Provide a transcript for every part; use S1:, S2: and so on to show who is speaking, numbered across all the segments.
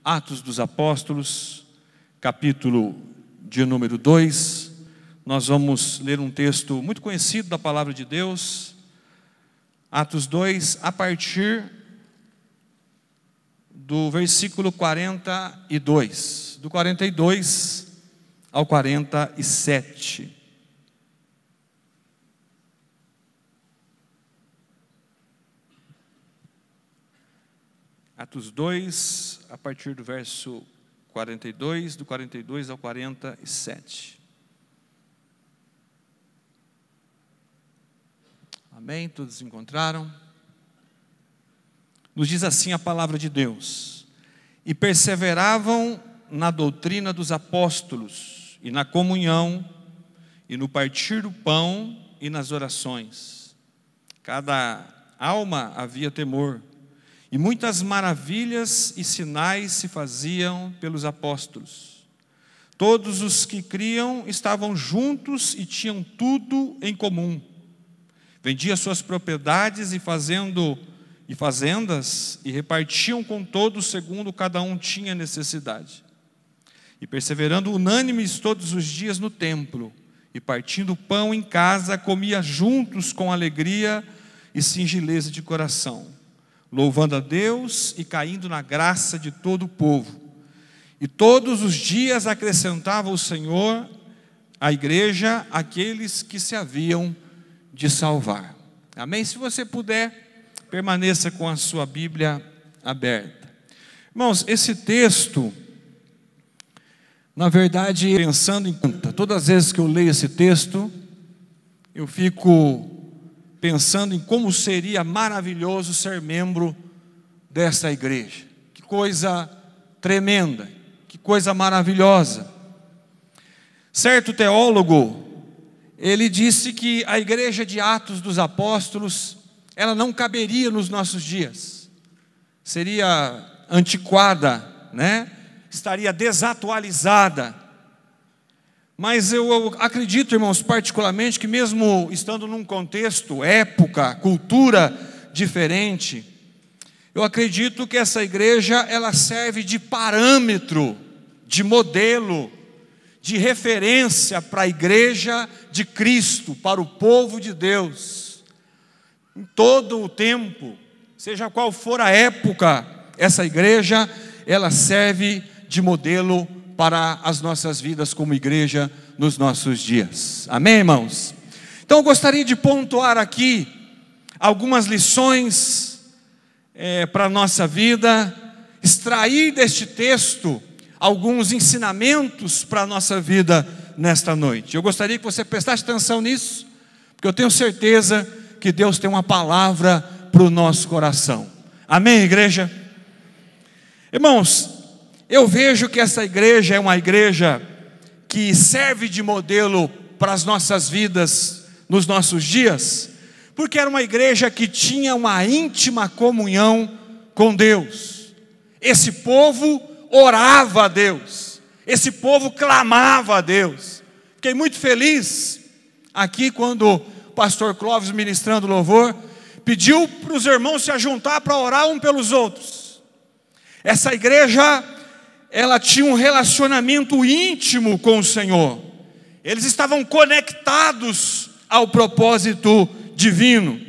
S1: Atos dos Apóstolos, capítulo de número 2. Nós vamos ler um texto muito conhecido da palavra de Deus, Atos 2, a partir do versículo 42, do 42 ao 47. Atos 2, a partir do verso 42, do 42 ao 47. Amém? Todos encontraram? Nos diz assim a palavra de Deus: e perseveravam na doutrina dos apóstolos, e na comunhão, e no partir do pão, e nas orações. Cada alma havia temor, e muitas maravilhas e sinais se faziam pelos apóstolos. Todos os que criam estavam juntos e tinham tudo em comum. Vendiam suas propriedades e fazendas, e repartiam com todos segundo cada um tinha necessidade. E perseverando unânimes todos os dias no templo, e partindo pão em casa, comia juntos com alegria e singeleza de coração, louvando a Deus e caindo na graça de todo o povo. E todos os dias acrescentava o Senhor à igreja aqueles que se haviam de salvar. Amém? Se você puder, permaneça com a sua Bíblia aberta. Irmãos, esse texto, na verdade, pensando em todas as vezes que eu leio esse texto, eu fico pensando em como seria maravilhoso ser membro dessa igreja. Que coisa tremenda, que coisa maravilhosa. Certo teólogo, ele disse que a igreja de Atos dos Apóstolos, ela não caberia nos nossos dias. Seria antiquada, né? Estaria desatualizada. Mas eu acredito, irmãos, particularmente, que mesmo estando num contexto, época, cultura diferente, eu acredito que essa igreja, ela serve de parâmetro, de modelo, de referência para a igreja de Cristo, para o povo de Deus. Em todo o tempo, seja qual for a época, essa igreja, ela serve de modelo para as nossas vidas como igreja nos nossos dias. Amém, irmãos? Então eu gostaria de pontuar aqui algumas lições para a nossa vida, extrair deste texto alguns ensinamentos para a nossa vida nesta noite. Eu gostaria que você prestasse atenção nisso, porque eu tenho certeza que Deus tem uma palavra para o nosso coração. Amém, igreja? Irmãos, eu vejo que essa igreja é uma igreja que serve de modelo para as nossas vidas nos nossos dias, porque era uma igreja que tinha uma íntima comunhão com Deus. Esse povo orava a Deus, esse povo clamava a Deus. Fiquei muito feliz aqui quando o pastor Clóvis, ministrando louvor, pediu para os irmãos se ajuntar para orar um pelos outros. Essa igreja, ela tinha um relacionamento íntimo com o Senhor. Eles estavam conectados ao propósito divino.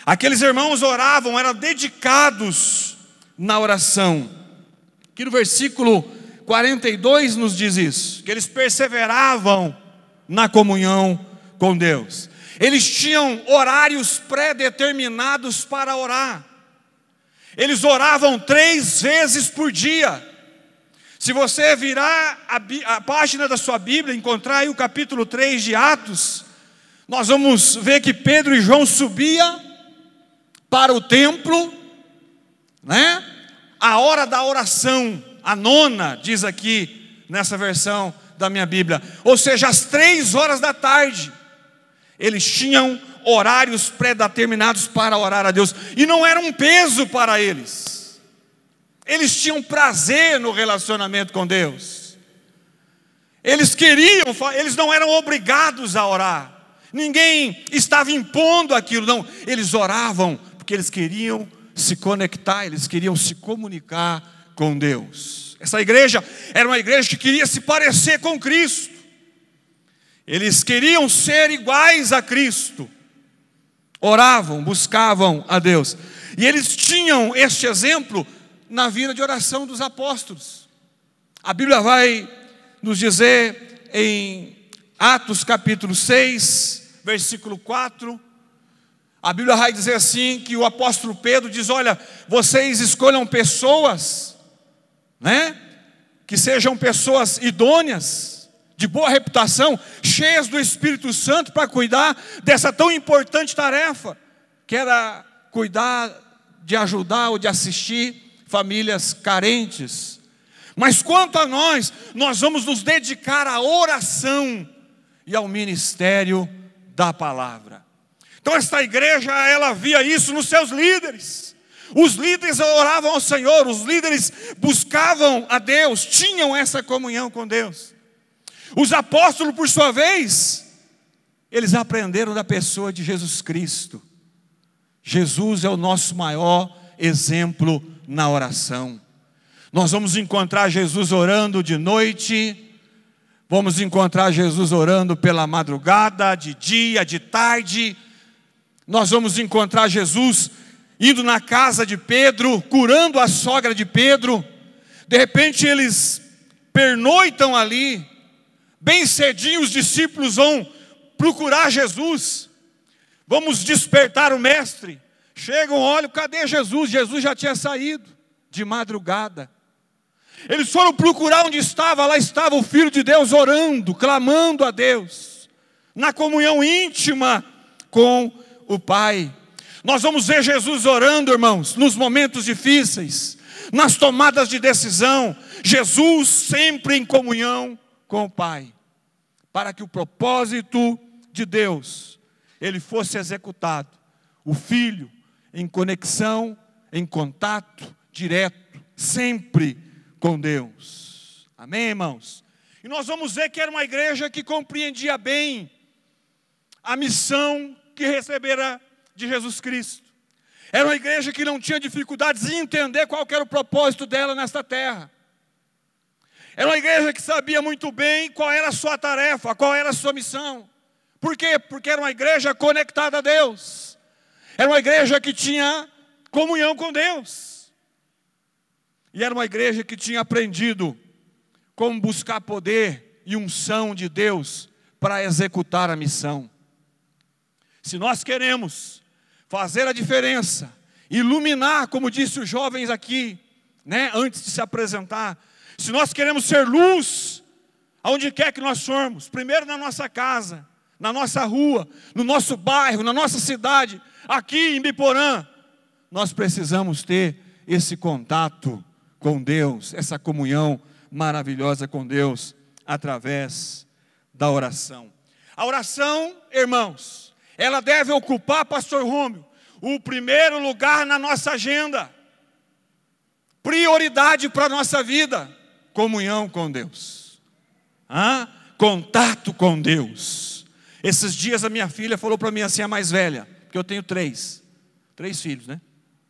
S1: Aqueles irmãos oravam, eram dedicados na oração. Aqui no versículo 42 nos diz isso, que eles perseveravam na comunhão com Deus. Eles tinham horários pré-determinados para orar. Eles oravam 3 vezes por dia. Se você virar a página da sua Bíblia, encontrar aí o capítulo 3 de Atos, nós vamos ver que Pedro e João subiam para o templo, né? A hora da oração, a 9ª, diz aqui nessa versão da minha Bíblia, ou seja, às 3 horas da tarde, eles tinham horários pré-determinados para orar a Deus, e não era um peso para eles. Eles tinham prazer no relacionamento com Deus. Eles queriam, eles não eram obrigados a orar. Ninguém estava impondo aquilo, não. Eles oravam porque eles queriam se conectar, eles queriam se comunicar com Deus. Essa igreja era uma igreja que queria se parecer com Cristo. Eles queriam ser iguais a Cristo. Oravam, buscavam a Deus. E eles tinham este exemplo na vida de oração dos apóstolos. A Bíblia vai nos dizer em Atos capítulo 6, versículo 4. A Bíblia vai dizer assim, que o apóstolo Pedro diz: olha, vocês escolham pessoas, né, que sejam pessoas idôneas, de boa reputação, cheias do Espírito Santo, para cuidar dessa tão importante tarefa, que era cuidar de ajudar ou de assistir famílias carentes. Mas quanto a nós vamos nos dedicar à oração e ao ministério da palavra. Então esta igreja, ela via isso nos seus líderes. Os líderes oravam ao Senhor, os líderes buscavam a Deus, tinham essa comunhão com Deus. Os apóstolos, por sua vez, eles aprenderam da pessoa de Jesus Cristo. Jesus é o nosso maior exemplo na oração. Nós vamos encontrar Jesus orando de noite, vamos encontrar Jesus orando pela madrugada, de dia, de tarde. Nós vamos encontrar Jesus indo na casa de Pedro, curando a sogra de Pedro. De repente eles pernoitam ali. Bem cedinho os discípulos vão procurar Jesus. Vamos despertar o mestre. Chegam, olham, cadê Jesus? Jesus já tinha saído de madrugada. Eles foram procurar onde estava. Lá estava o Filho de Deus orando, clamando a Deus, na comunhão íntima com o Pai. Nós vamos ver Jesus orando, irmãos, nos momentos difíceis, nas tomadas de decisão. Jesus sempre em comunhão com o Pai, para que o propósito de Deus ele fosse executado. O Filho em conexão, em contato direto, sempre com Deus. Amém, irmãos? E nós vamos ver que era uma igreja que compreendia bem a missão que recebera de Jesus Cristo. Era uma igreja que não tinha dificuldades em entender qual era o propósito dela nesta terra. Era uma igreja que sabia muito bem qual era a sua tarefa, qual era a sua missão. Por quê? Porque era uma igreja conectada a Deus. Era uma igreja que tinha comunhão com Deus. E era uma igreja que tinha aprendido como buscar poder e unção de Deus para executar a missão. Se nós queremos fazer a diferença, iluminar, como disse os jovens aqui, né, antes de se apresentar, se nós queremos ser luz, aonde quer que nós formos, primeiro na nossa casa, na nossa rua, no nosso bairro, na nossa cidade, aqui em Biporã, nós precisamos ter esse contato com Deus, essa comunhão maravilhosa com Deus, através da oração. A oração, irmãos, ela deve ocupar, pastor Rômio, o primeiro lugar na nossa agenda. Prioridade para a nossa vida. Comunhão com Deus. Contato com Deus. Esses dias a minha filha falou para mim assim, a mais velha, porque eu tenho três filhos, né?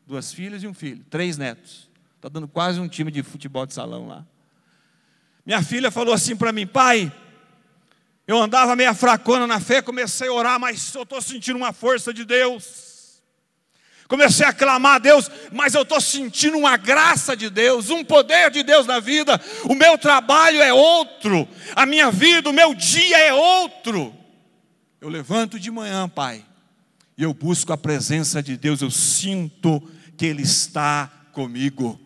S1: 2 filhas e 1 filho, 3 netos. Está dando quase um time de futebol de salão lá. Minha filha falou assim para mim, pai, eu andava meio fracona na fé, comecei a orar, mas eu estou sentindo uma força de Deus. Comecei a clamar a Deus, mas eu estou sentindo uma graça de Deus, um poder de Deus na vida. O meu trabalho é outro, a minha vida, o meu dia é outro. Eu levanto de manhã, pai, e eu busco a presença de Deus, eu sinto que Ele está comigo.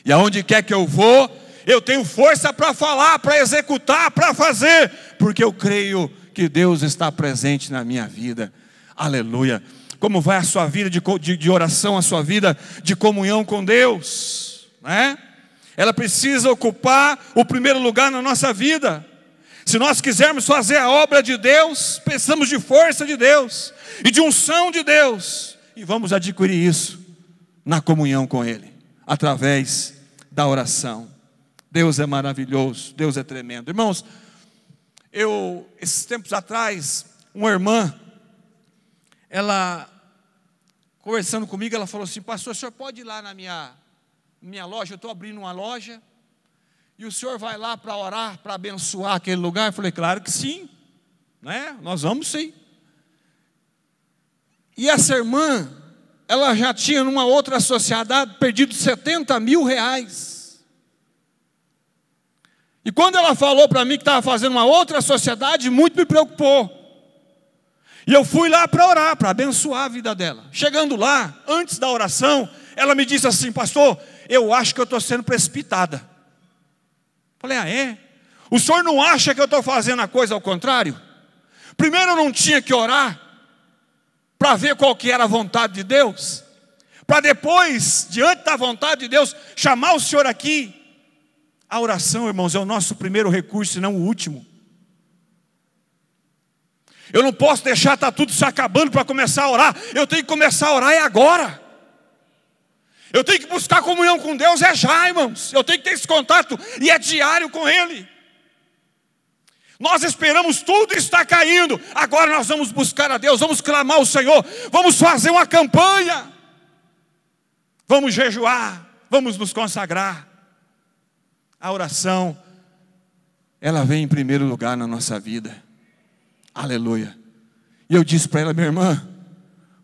S1: E aonde quer que eu vou, eu tenho força para falar, para executar, para fazer, porque eu creio que Deus está presente na minha vida. Aleluia. Como vai a sua vida de oração, a sua vida de comunhão com Deus, né? Ela precisa ocupar o primeiro lugar na nossa vida. Se nós quisermos fazer a obra de Deus, precisamos de força de Deus e de unção de Deus, e vamos adquirir isso na comunhão com Ele, através da oração. Deus é maravilhoso, Deus é tremendo. Irmãos, esses tempos atrás, uma irmã, ela, conversando comigo, ela falou assim, pastor, o senhor pode ir lá na minha
S2: minha loja, eu estou abrindo uma loja, e o senhor vai lá para orar, para abençoar aquele lugar? Eu falei, claro que sim, né? Nós vamos sim. E essa irmã, ela já tinha numa outra sociedade perdido 70 mil reais. E quando ela falou para mim que estava fazendo uma outra sociedade, muito me preocupou. E eu fui lá para orar, para abençoar a vida dela. Chegando lá, antes da oração, ela me disse assim, pastor, eu acho que eu estou sendo precipitada. Falei, ah, é? O senhor não acha que eu estou fazendo a coisa ao contrário? Primeiro eu não tinha que orar para ver qual que era a vontade de Deus, para depois, diante da vontade de Deus, chamar o senhor aqui. A oração, irmãos, é o nosso primeiro recurso, e não o último. Eu não posso deixar estar tudo se acabando para começar a orar. Eu tenho que começar a orar agora. Eu tenho que buscar comunhão com Deus já, irmãos. Eu tenho que ter esse contato e é diário com Ele. Nós esperamos tudo estar caindo. Agora nós vamos buscar a Deus, vamos clamar ao Senhor, vamos fazer uma campanha, vamos jejuar, vamos nos consagrar. A oração, ela vem em primeiro lugar na nossa vida. Aleluia. E eu disse para ela, minha irmã,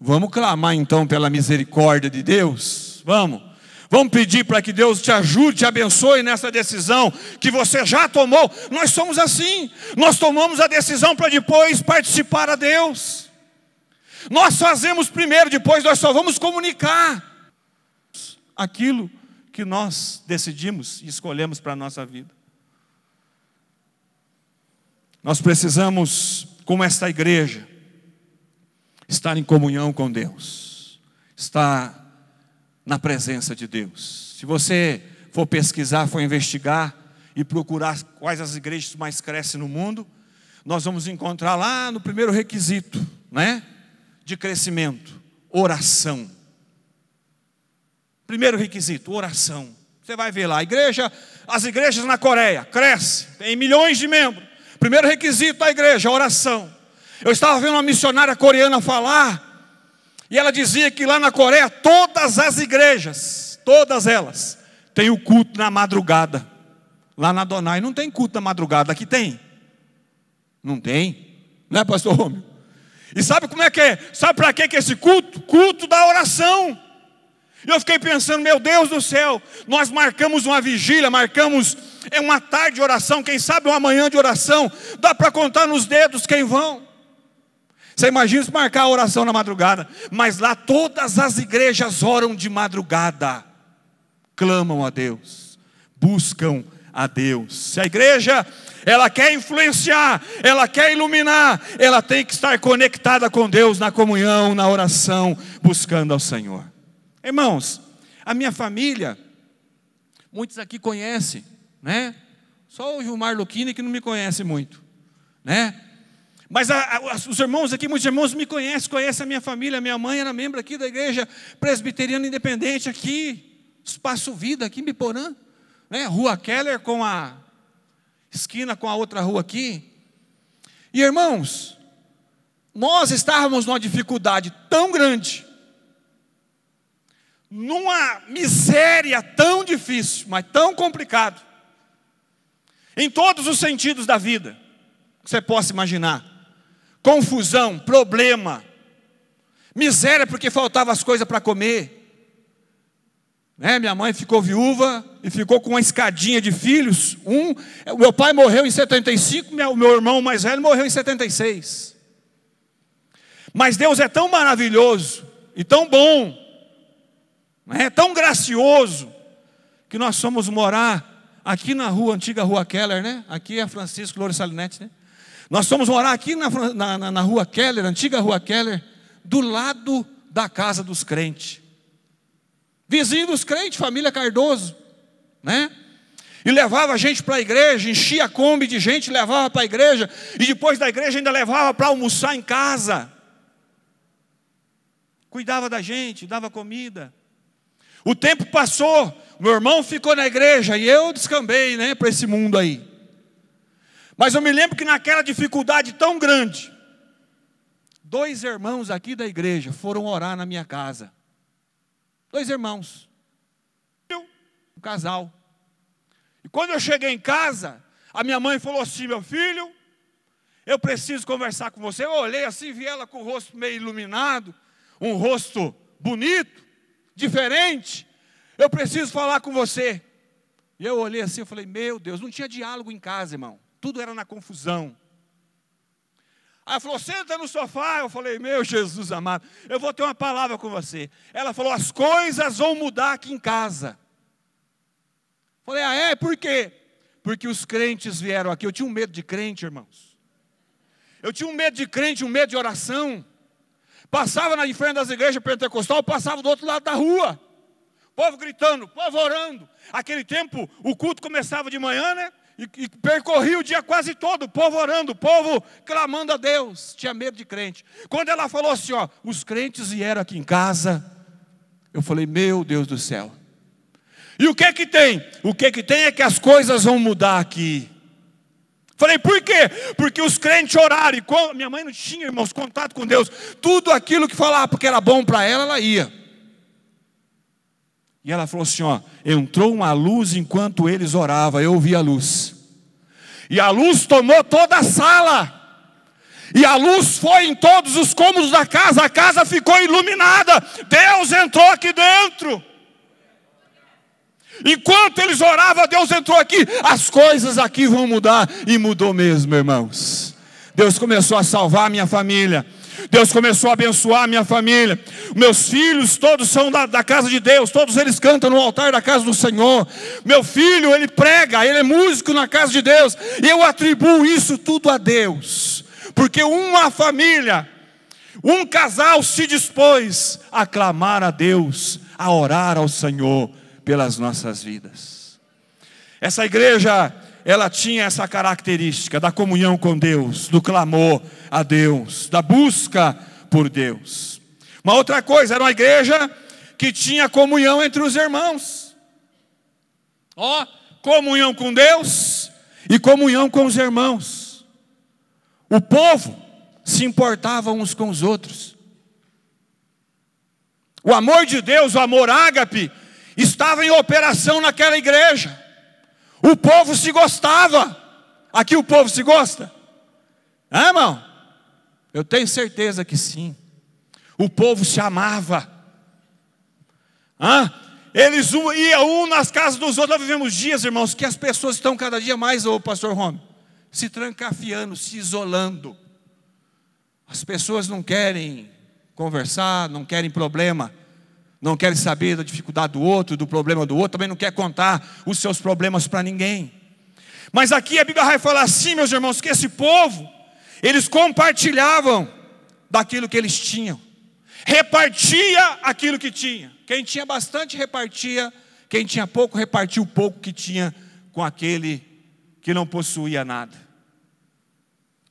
S2: vamos clamar então pela misericórdia de Deus? Vamos pedir para que Deus te ajude, te abençoe nessa decisão que você já tomou. Nós somos assim, nós tomamos a decisão para depois participar a Deus. Nós fazemos primeiro, depois nós só vamos comunicar aquilo que nós decidimos e escolhemos para a nossa vida. Nós precisamos, como esta igreja, estar em comunhão com Deus, estar na presença de Deus. Se você for pesquisar, for investigar e procurar quais as igrejas mais crescem no mundo, nós vamos encontrar lá no primeiro requisito, né, de crescimento, oração. Primeiro requisito, oração. Você vai ver lá, as igrejas na Coreia crescem, tem milhões de membros. Primeiro requisito da igreja, oração. Eu estava vendo uma missionária coreana falar, e ela dizia que lá na Coreia, todas as igrejas, todas elas, têm o culto na madrugada. Lá na Adonai não tem culto na madrugada, aqui tem? Não tem, né, pastor Rômio? E sabe como é que é? Sabe para que é esse culto? Culto da oração. E eu fiquei pensando, meu Deus do céu, nós marcamos uma vigília, marcamos uma tarde de oração, quem sabe uma manhã de oração, dá para contar nos dedos quem vão. Você imagina se marcar a oração na madrugada, mas lá todas as igrejas oram de madrugada, clamam a Deus, buscam a Deus. Se a igreja, ela quer influenciar, ela quer iluminar, ela tem que estar conectada com Deus na comunhão, na oração, buscando ao Senhor. Irmãos, a minha família, muitos aqui conhecem, né? Só o Gilmar Luquini que não me conhece muito, né? Mas os irmãos aqui, muitos irmãos me conhecem a minha família. Minha mãe era membro aqui da igreja presbiteriana independente aqui, Espaço Vida, aqui em Biporã, né? Rua Keller com a esquina com a outra rua aqui. E irmãos, nós estávamos numa dificuldade tão grande, numa miséria tão difícil, mas tão complicado, em todos os sentidos da vida que você possa imaginar. Confusão, problema, miséria porque faltavam as coisas para comer, né? Minha mãe ficou viúva e ficou com uma escadinha de filhos. O meu pai morreu em 75, o meu irmão mais velho morreu em 76. Mas Deus é tão maravilhoso e tão bom, é tão gracioso, que nós fomos morar aqui na antiga Rua Keller, né? Aqui é Francisco Louro Salinetti, né? Nós fomos morar aqui na Rua Keller, antiga Rua Keller, do lado da casa dos crentes. Vizinho dos crentes, família Cardoso, né? E levava a gente para a igreja, enchia a Kombi de gente, levava para a igreja, e depois da igreja ainda levava para almoçar em casa. Cuidava da gente, dava comida. O tempo passou, meu irmão ficou na igreja, e eu descambei, né, para esse mundo aí. Mas eu me lembro que naquela dificuldade tão grande, 2 irmãos aqui da igreja foram orar na minha casa. 2 irmãos. um casal. E quando eu cheguei em casa, a minha mãe falou assim: meu filho, eu preciso conversar com você. Eu olhei assim, vi ela com o rosto meio iluminado, um rosto bonito, diferente. Eu preciso falar com você. E eu olhei assim, eu falei: meu Deus, não tinha diálogo em casa, irmão. Tudo era na confusão. Aí ela falou: senta no sofá. Eu falei: meu Jesus amado, eu vou ter uma palavra com você. Ela falou: as coisas vão mudar aqui em casa. Falei: ah, é? Por quê? Porque os crentes vieram aqui. Eu tinha um medo de crente, irmãos. Eu tinha um medo de crente, um medo de oração. Passava na frente das igrejas pentecostais, passava do outro lado da rua. Povo gritando, povo orando. Aquele tempo, o culto começava de manhã, né? E percorria o dia quase todo, o povo orando, o povo clamando a Deus. Tinha medo de crente. Quando ela falou assim, ó, os crentes vieram aqui em casa, eu falei: meu Deus do céu. E o que que tem? O que que tem é que as coisas vão mudar aqui. Falei: por quê? Porque os crentes oraram. E minha mãe não tinha, irmãos, contato com Deus. Tudo aquilo que falava porque era bom para ela, ela ia. E ela falou assim, ó, entrou uma luz enquanto eles oravam, eu vi a luz. E a luz tomou toda a sala. E a luz foi em todos os cômodos da casa, a casa ficou iluminada. Deus entrou aqui dentro. Enquanto eles oravam, Deus entrou aqui. As coisas aqui vão mudar. E mudou mesmo, irmãos. Deus começou a salvar a minha família. Deus começou a abençoar a minha família. Meus filhos todos são da casa de Deus. Todos eles cantam no altar da casa do Senhor. Meu filho, ele prega, ele é músico na casa de Deus. E eu atribuo isso tudo a Deus. Porque uma família, um casal se dispôs a clamar a Deus, a orar ao Senhor pelas nossas vidas. Essa igreja, ela tinha essa característica da comunhão com Deus, do clamor a Deus, da busca por Deus. Uma outra coisa, era uma igreja que tinha comunhão entre os irmãos. Ó, comunhão com Deus e comunhão com os irmãos. O povo se importava uns com os outros. O amor de Deus, o amor ágape, estava em operação naquela igreja. O povo se gostava. Aqui o povo se gosta? Ah, irmão? Eu tenho certeza que sim. O povo se amava. Eles iam um nas casas dos outros. Nós vivemos dias, irmãos, que as pessoas estão cada dia mais, ô pastor Rômulo, se trancafiando, se isolando. As pessoas não querem conversar, não querem problema. Não querem saber da dificuldade do outro, do problema do outro. Também não quer contar os seus problemas para ninguém. Mas aqui a Bíblia vai falar assim, meus irmãos, que esse povo, eles compartilhavam daquilo que eles tinham. Repartia aquilo que tinha. Quem tinha bastante repartia. Quem tinha pouco repartia o pouco que tinha com aquele que não possuía nada.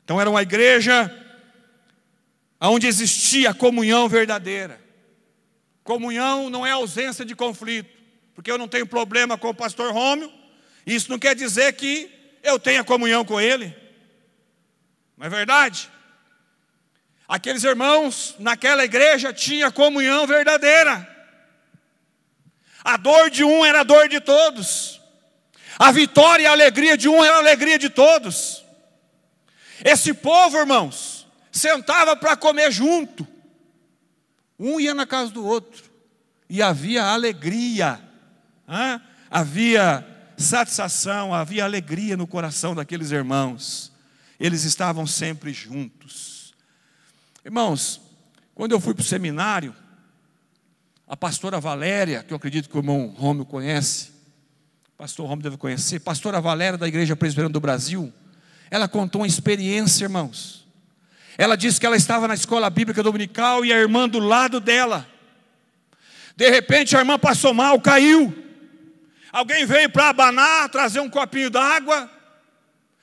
S2: Então era uma igreja onde existia comunhão verdadeira. Comunhão não é ausência de conflito. Porque eu não tenho problema com o pastor Rômulo. Isso não quer dizer que eu tenha comunhão com ele. Não é verdade? Aqueles irmãos naquela igreja tinham comunhão verdadeira. A dor de um era a dor de todos. A vitória e a alegria de um era a alegria de todos. Esse povo, irmãos, sentava para comer junto. Um ia na casa do outro. E havia alegria. Havia satisfação, havia alegria no coração daqueles irmãos. Eles estavam sempre juntos. Irmãos, quando eu fui para o seminário, a pastora Valéria, que eu acredito que o irmão Rômulo conhece, o pastor Rômulo deve conhecer, pastora Valéria da Igreja Presbiteriana do Brasil, ela contou uma experiência, irmãos. Ela disse que ela estava na escola bíblica dominical e a irmã do lado dela. De repente a irmã passou mal, caiu. Alguém veio para abanar, trazer um copinho d'água.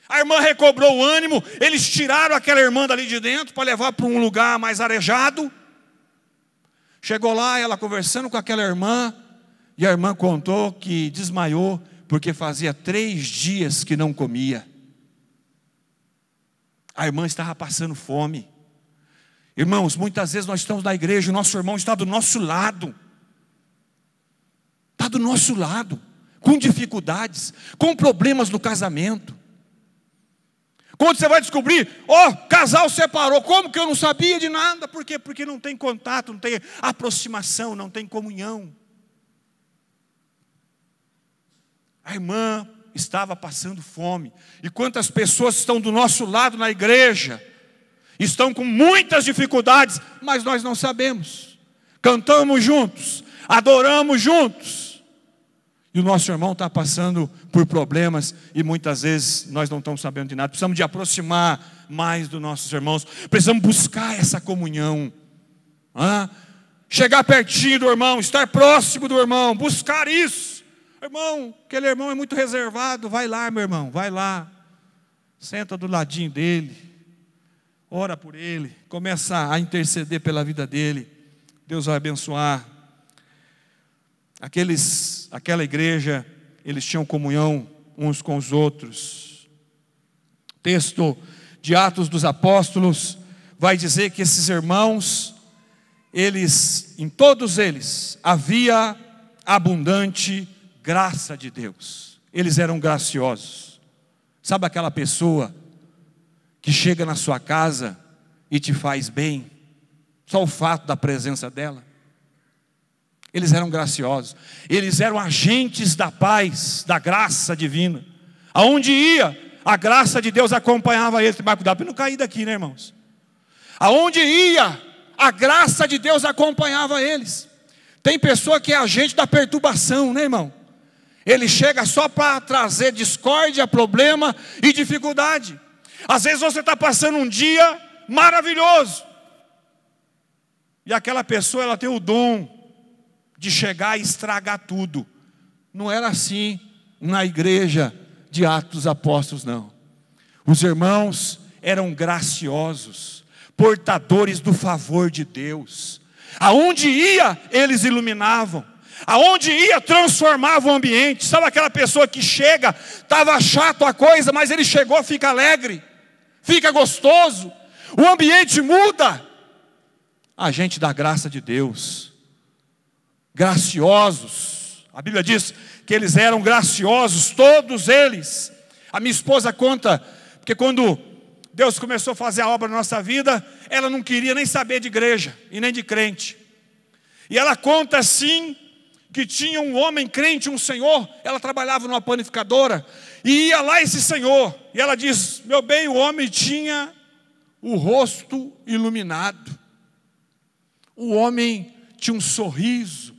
S2: A irmã recobrou o ânimo. Eles tiraram aquela irmã dali de dentro para levar para um lugar mais arejado. Chegou lá, ela conversando com aquela irmã. E a irmã contou que desmaiou porque fazia 3 dias que não comia. A irmã estava passando fome. Irmãos, muitas vezes nós estamos na igreja, o nosso irmão está do nosso lado. Está do nosso lado. com dificuldades, com problemas no casamento. Quando você vai descobrir, casal separou, como que eu não sabia de nada? Por quê? Porque não tem contato, não tem aproximação, não tem comunhão. A irmã estava passando fome. E quantas pessoas estão do nosso lado na igreja, estão com muitas dificuldades, mas nós não sabemos. Cantamos juntos, adoramos juntos, e o nosso irmão está passando por problemas, e muitas vezes nós não estamos sabendo de nada. Precisamos de aproximar mais dos nossos irmãos, precisamos buscar essa comunhão, chegar pertinho do irmão, estar próximo do irmão, buscar isso. Irmão, aquele irmão é muito reservado, vai lá, meu irmão, vai lá, senta do ladinho dele, ora por ele, começa a interceder pela vida dele. Deus vai abençoar. Aquela igreja, eles tinham comunhão uns com os outros. Texto de Atos dos Apóstolos vai dizer que esses irmãos, em todos eles havia abundante graça de Deus. Eles eram graciosos. Sabe aquela pessoa que chega na sua casa e te faz bem, só o fato da presença dela? Eles eram graciosos, eles eram agentes da paz, da graça divina. Aonde ia, a graça de Deus acompanhava eles. Mas cuidado para não cair daqui, né, irmãos? Aonde ia, a graça de Deus acompanhava eles. Tem pessoa que é agente da perturbação, né, irmão? Ele chega só para trazer discórdia, problema e dificuldade. Às vezes você está passando um dia maravilhoso, e aquela pessoa, ela tem o dom de chegar e estragar tudo. Não era assim na igreja de Atos dos Apóstolos, não. Os irmãos eram graciosos, portadores do favor de Deus. Aonde ia, eles iluminavam. Aonde ia, transformavam o ambiente. Sabe aquela pessoa que chega, estava chato a coisa, mas ele chegou, fica alegre, fica gostoso, o ambiente muda. Agente da graça de Deus, graciosos. A Bíblia diz que eles eram graciosos, todos eles. A minha esposa conta, porque quando Deus começou a fazer a obra na nossa vida, ela não queria nem saber de igreja e nem de crente. E ela conta assim, que tinha um homem crente, um senhor, ela trabalhava numa panificadora, e ia lá esse senhor, e ela diz, meu bem, o homem tinha o rosto iluminado, o homem tinha um sorriso,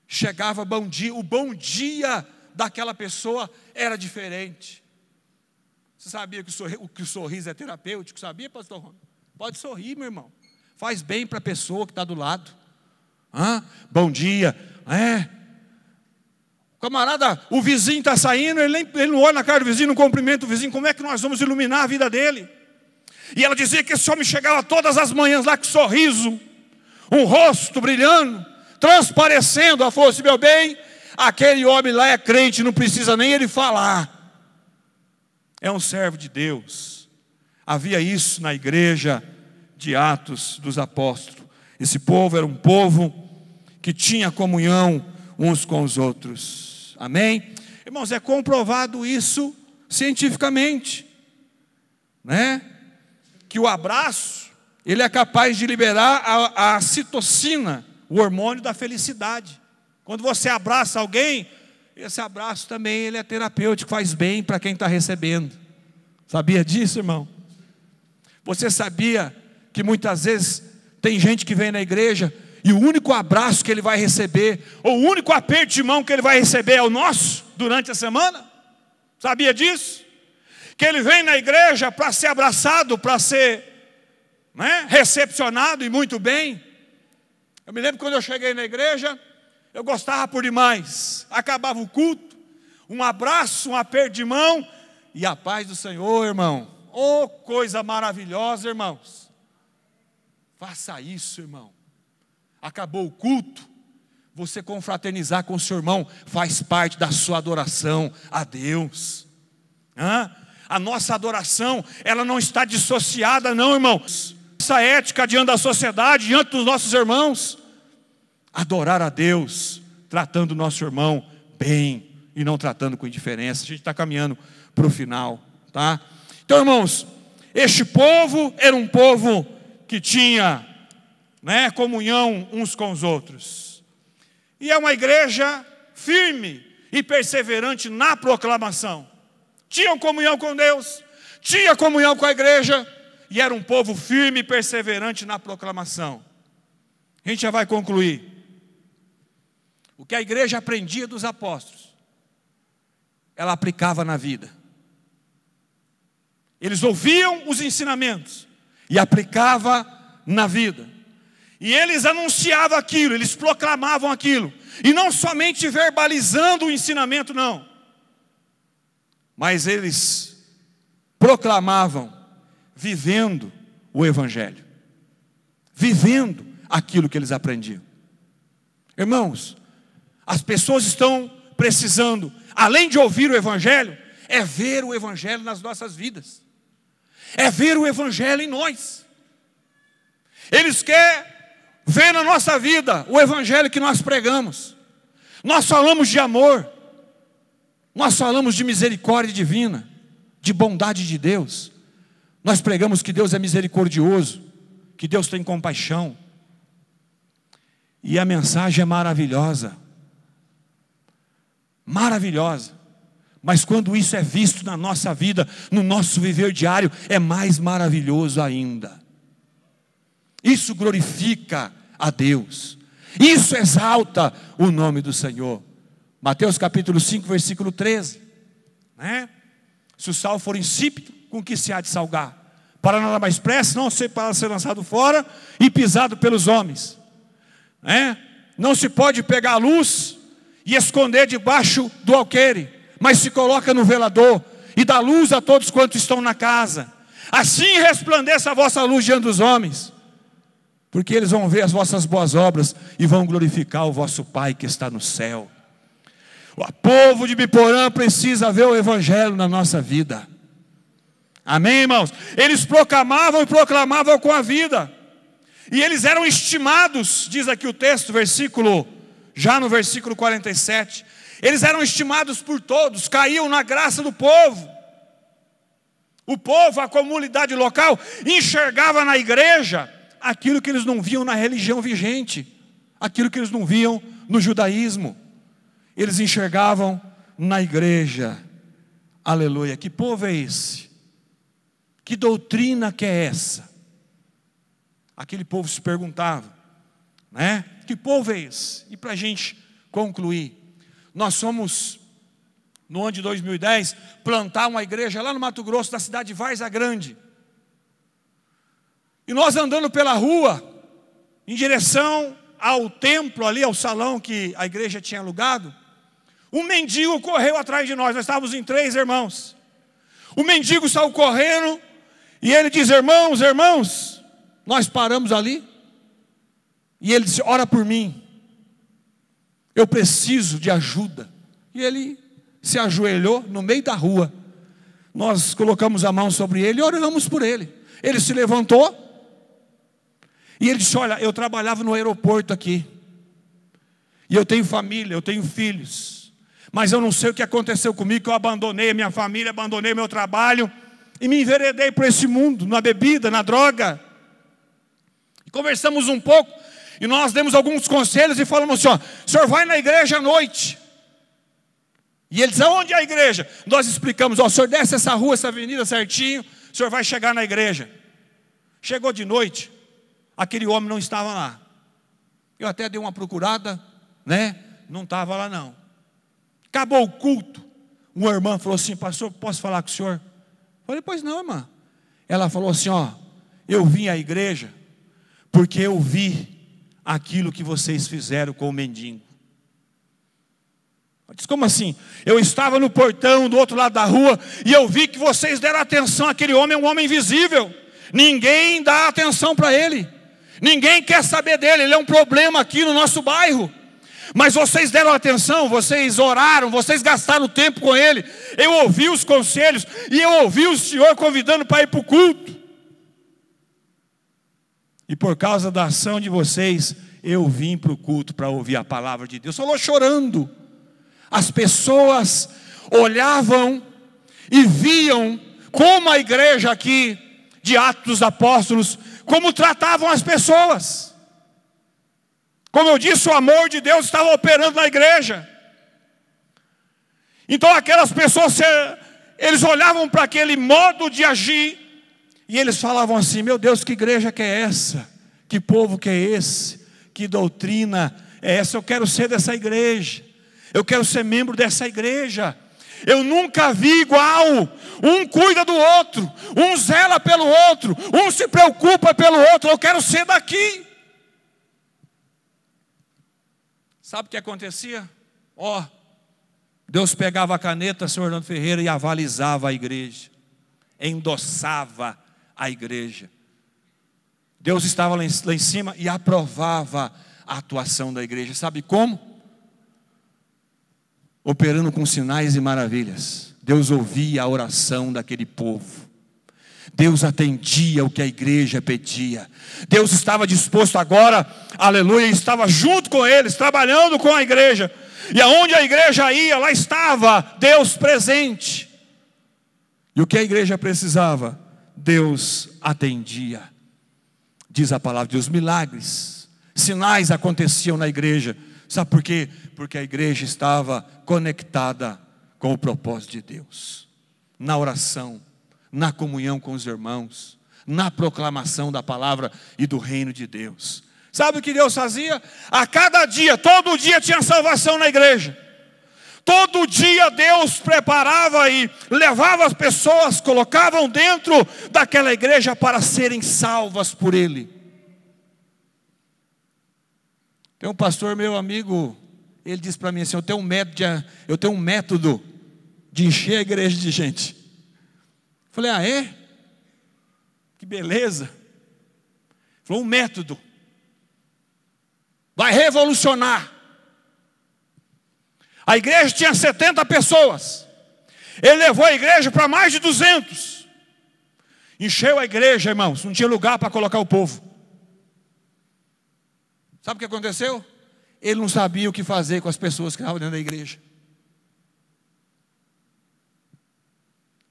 S2: chegava bom dia, o bom dia daquela pessoa era diferente. Você sabia que o sorriso é terapêutico? Sabia, pastor Rômulo? Pode sorrir, meu irmão, faz bem para a pessoa que está do lado. Bom dia. Camarada, o vizinho está saindo, ele não olha na cara do vizinho, não cumprimenta o vizinho. Como é que nós vamos iluminar a vida dele? E ela dizia que esse homem chegava todas as manhãs lá com sorriso, um rosto brilhando, transparecendo. Ela falou assim, meu bem, aquele homem lá é crente, não precisa nem ele falar, é um servo de Deus. Havia isso na igreja de Atos dos Apóstolos. Esse povo era um povo que tinha comunhão uns com os outros. Amém? Irmãos, é comprovado isso cientificamente, né? Que o abraço, ele é capaz de liberar a citocina, o hormônio da felicidade. Quando você abraça alguém, esse abraço também ele é terapêutico, faz bem para quem está recebendo. Sabia disso, irmão? Você sabia que muitas vezes tem gente que vem na igreja e o único abraço que ele vai receber, ou o único aperto de mão que ele vai receber é o nosso, durante a semana? Sabia disso? Que ele vem na igreja para ser abraçado, para ser recepcionado e muito bem. Eu me lembro quando eu cheguei na igreja, eu gostava por demais. Acabava o culto, um abraço, um aperto de mão, e a paz do Senhor, irmão. Oh, coisa maravilhosa, irmãos. Faça isso, irmão. Acabou o culto, você confraternizar com o seu irmão faz parte da sua adoração a Deus. A nossa adoração, ela não está dissociada não, irmãos. Essa ética diante da sociedade, diante dos nossos irmãos, adorar a Deus, tratando o nosso irmão bem, e não tratando com indiferença. A gente está caminhando para o final, tá? Então, irmãos, este povo era um povo que tinha, né, comunhão uns com os outros. E é uma igreja firme e perseverante na proclamação. Tinham comunhão com Deus, tinha comunhão com a igreja, e era um povo firme e perseverante na proclamação. A gente já vai concluir. O que a igreja aprendia dos apóstolos, ela aplicava na vida. Eles ouviam os ensinamentos e aplicavam na vida. E eles anunciavam aquilo, eles proclamavam aquilo. E não somente verbalizando o ensinamento, não. Mas eles proclamavam, vivendo o evangelho. Vivendo aquilo que eles aprendiam. Irmãos, as pessoas estão precisando, além de ouvir o evangelho, é ver o evangelho nas nossas vidas. É ver o evangelho em nós. Eles querem ver na nossa vida o evangelho que nós pregamos. Nós falamos de amor. Nós falamos de misericórdia divina, de bondade de Deus. Nós pregamos que Deus é misericordioso, que Deus tem compaixão. E a mensagem é maravilhosa. Maravilhosa. Mas quando isso é visto na nossa vida, no nosso viver diário, é mais maravilhoso ainda. Isso glorifica a Deus. Isso exalta o nome do Senhor. Mateus capítulo 5, versículo 13. Né? Se o sal for insípido, com que se há de salgar? Para nada mais pressa, não ser para ser lançado fora e pisado pelos homens. Não se pode pegar a luz e esconder debaixo do alqueire, mas se coloca no velador e dá luz a todos quantos estão na casa. Assim resplandeça a vossa luz diante dos homens, porque eles vão ver as vossas boas obras e vão glorificar o vosso Pai que está no céu. O povo de Biporã precisa ver o evangelho na nossa vida. Amém, irmãos? Eles proclamavam e proclamavam com a vida. E eles eram estimados, diz aqui o texto, já no versículo 47. Eles eram estimados por todos, caíam na graça do povo. O povo, a comunidade local, enxergava na igreja aquilo que eles não viam na religião vigente, aquilo que eles não viam no judaísmo. Eles enxergavam na igreja. Aleluia. Que povo é esse? Que doutrina que é essa? Aquele povo se perguntava, né? Que povo é esse? E para a gente concluir, nós fomos, no ano de 2010, plantar uma igreja lá no Mato Grosso, da cidade de Várzea Grande. E nós andando pela rua, em direção ao templo ali, ao salão que a igreja tinha alugado, um mendigo correu atrás de nós estávamos em 3 irmãos. O mendigo saiu correndo, e ele diz: irmãos, nós paramos ali, e ele disse: ora por mim, eu preciso de ajuda. E ele se ajoelhou no meio da rua, nós colocamos a mão sobre ele e oramos por ele. Ele se levantou, e ele disse: olha, eu trabalhava no aeroporto aqui, e eu tenho família, eu tenho filhos, mas eu não sei o que aconteceu comigo, que eu abandonei a minha família, abandonei meu trabalho, e me enveredei por esse mundo, na bebida, na droga. E conversamos um pouco, e nós demos alguns conselhos, e falamos assim: ó, o senhor vai na igreja à noite? E ele diz: aonde é a igreja? Nós explicamos: ó, o senhor desce essa rua, essa avenida certinho, o senhor vai chegar na igreja. Chegou de noite, aquele homem não estava lá. Eu até dei uma procurada, né? Não estava lá não. Acabou o culto, uma irmã falou assim: pastor, posso falar com o senhor? Eu falei: pois não, irmã. Ela falou assim: ó, eu vim à igreja porque eu vi aquilo que vocês fizeram com o mendigo. Eu disse: como assim? Eu estava no portão do outro lado da rua e eu vi que vocês deram atenção àquele homem. É um homem invisível, ninguém dá atenção para ele, ninguém quer saber dele, ele é um problema aqui no nosso bairro. Mas vocês deram atenção, vocês oraram, vocês gastaram tempo com ele. Eu ouvi os conselhos e eu ouvi o senhor convidando para ir para o culto. E por causa da ação de vocês, eu vim para o culto para ouvir a palavra de Deus. Falou chorando. as pessoas olhavam e viam como a igreja aqui de Atos dos Apóstolos, como tratavam as pessoas. Como eu disse, o amor de Deus estava operando na igreja. Então aquelas pessoas, eles olhavam para aquele modo de agir e eles falavam assim: meu Deus, que igreja que é essa? Que povo que é esse? Que doutrina é essa? Eu quero ser dessa igreja. Eu quero ser membro dessa igreja. Eu nunca vi igual. Um cuida do outro, um zela pelo outro, um se preocupa pelo outro. Eu quero ser daqui. Sabe o que acontecia? Deus pegava a caneta, senhor Orlando Ferreira, e avalizava a igreja, endossava a igreja. Deus estava lá em cima e aprovava a atuação da igreja. Sabe como? Operando com sinais e maravilhas. Deus ouvia a oração daquele povo. Deus atendia o que a igreja pedia. Deus estava disposto agora, aleluia, estava junto com eles, trabalhando com a igreja. E aonde a igreja ia, lá estava Deus presente. E o que a igreja precisava, Deus atendia. Diz a palavra de Deus, milagres, sinais aconteciam na igreja. Sabe por quê? Porque a igreja estava conectada com o propósito de Deus. Na oração, na comunhão com os irmãos, na proclamação da palavra e do reino de Deus. Sabe o que Deus fazia? A cada dia, todo dia tinha salvação na igreja. Todo dia Deus preparava e levava as pessoas, colocavam dentro daquela igreja para serem salvas por Ele. Tem um pastor, meu amigo, ele disse para mim assim: eu tenho um método de encher a igreja de gente. Falei: ah, é? Que beleza. Falou: um método. Vai revolucionar. A igreja tinha 70 pessoas. Ele levou a igreja para mais de 200. Encheu a igreja, irmãos. Não tinha lugar para colocar o povo. Sabe o que aconteceu? Ele não sabia o que fazer com as pessoas que estavam dentro da igreja.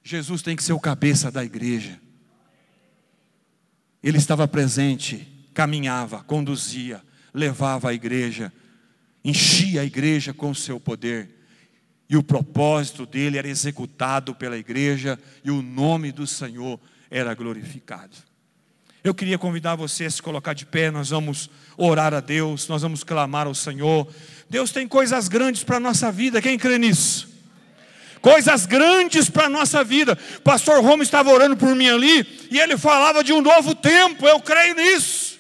S2: Jesus tem que ser o cabeça da igreja. Ele estava presente, caminhava, conduzia, levava a igreja, enchia a igreja com o seu poder. E o propósito dele era executado pela igreja e o nome do Senhor era glorificado. Eu queria convidar você a se colocar de pé. Nós vamos orar a Deus, nós vamos clamar ao Senhor. Deus tem coisas grandes para a nossa vida, quem crê nisso? Coisas grandes para a nossa vida. Pastor Romo estava orando por mim ali e ele falava de um novo tempo. Eu creio nisso.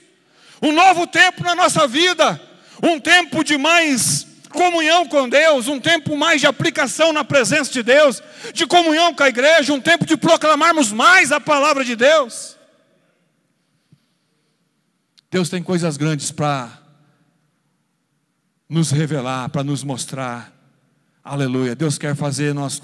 S2: Um novo tempo na nossa vida. Um tempo de mais comunhão com Deus, um tempo mais de aplicação na presença de Deus, de comunhão com a igreja, um tempo de proclamarmos mais a palavra de Deus. Deus tem coisas grandes para nos revelar, para nos mostrar. Aleluia. Deus quer fazer nós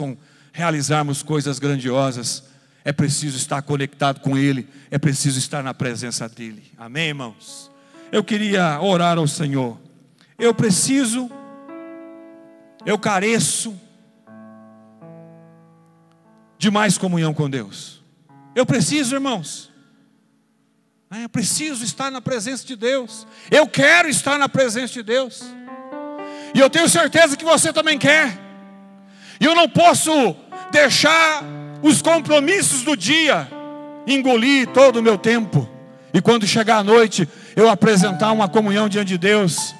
S2: realizarmos coisas grandiosas. É preciso estar conectado com Ele, é preciso estar na presença dEle. Amém, irmãos? Eu queria orar ao Senhor. Eu careço de mais comunhão com Deus. Eu preciso, irmãos. Eu preciso estar na presença de Deus. Eu quero estar na presença de Deus. E eu tenho certeza que você também quer. E eu não posso deixar os compromissos do dia engolir todo o meu tempo. E quando chegar a noite, eu apresentar uma comunhão diante de Deus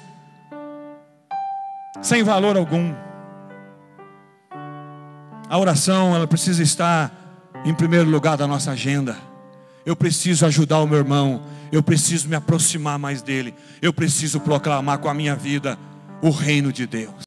S2: sem valor algum. A oração, ela precisa estar em primeiro lugar da nossa agenda. Eu preciso ajudar o meu irmão. Eu preciso me aproximar mais dele. Eu preciso proclamar com a minha vida o reino de Deus.